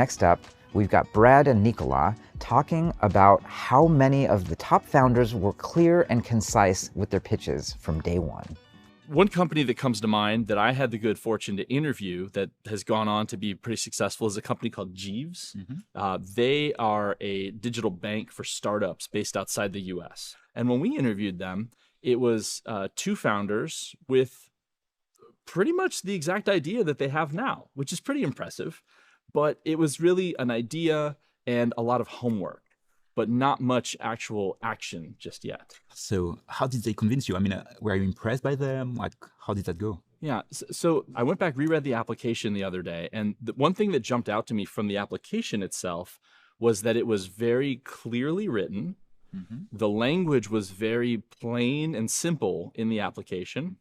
Next up, we've got Brad and Nikola talking about how many of the top founders were clear and concise with their pitches from day one. One company that comes to mind that I had the good fortune to interview that has gone on to be pretty successful is a company called Jeeves. They are a digital bank for startups based outside the US. And when we interviewed them, it was two founders with pretty much the exact idea that they have now, which is pretty impressive. But it was really an idea and a lot of homework, but not much actual action just yet. So how did they convince you? I mean, were you impressed by them? Like, how did that go? Yeah, so I went back, reread the application the other day, and the one thing that jumped out to me from the application itself was that it was very clearly written. The language was very plain and simple in the application,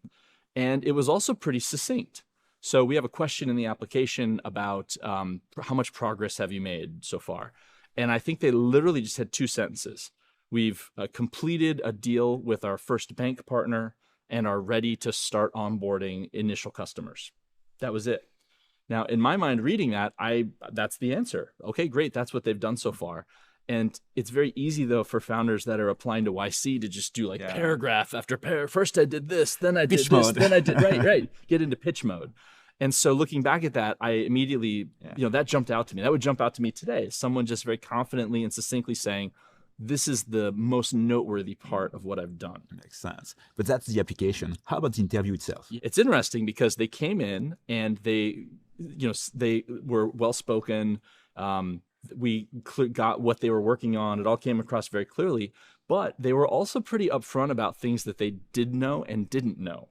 and it was also pretty succinct. So we have a question in the application about how much progress have you made so far? And I think they literally just had two sentences. We've completed a deal with our first bank partner and are ready to start onboarding initial customers. That was it. Now, in my mind, reading that, that's the answer. Okay, great. That's what they've done so far. And it's very easy, though, for founders that are applying to YC to just do like paragraph after paragraph. First I did this, then I did pitch this, mode. then I did, right. Get into pitch mode. And so looking back at that, I immediately, that jumped out to me. That would jump out to me today. Someone just very confidently and succinctly saying, this is the most noteworthy part of what I've done. Makes sense. But that's the application. How about the interview itself? It's interesting because they came in and they were well-spoken. We got what they were working on. It all came across very clearly, but they were also pretty upfront about things that they did know and didn't know.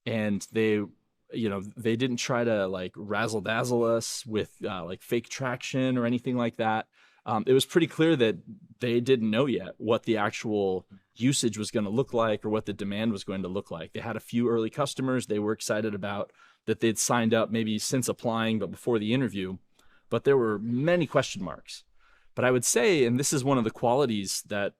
And they didn't try to like razzle dazzle us with like fake traction or anything like that. It was pretty clear that they didn't know yet what the actual usage was going to look like or what the demand was going to look like. They had a few early customers they were excited about that they'd signed up maybe since applying, but before the interview. But there were many question marks. But I would say, and this is one of the qualities that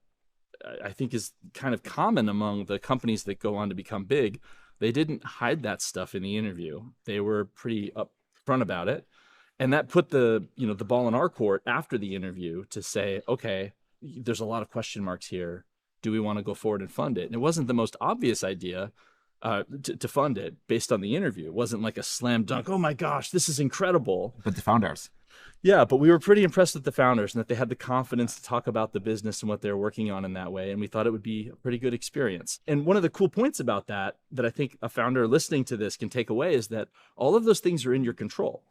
I think is kind of common among the companies that go on to become big, they didn't hide that stuff in the interview. They were pretty upfront about it. And that put the ball in our court after the interview to say, okay, there's a lot of question marks here. Do we want to go forward and fund it? And it wasn't the most obvious idea to fund it based on the interview. It wasn't like a slam dunk. Oh my gosh, this is incredible. But the founders. Yeah, but we were pretty impressed with the founders and that they had the confidence to talk about the business and what they're working on in that way. And we thought it would be a pretty good experience. And one of the cool points about that I think a founder listening to this can take away is that all of those things are in your control.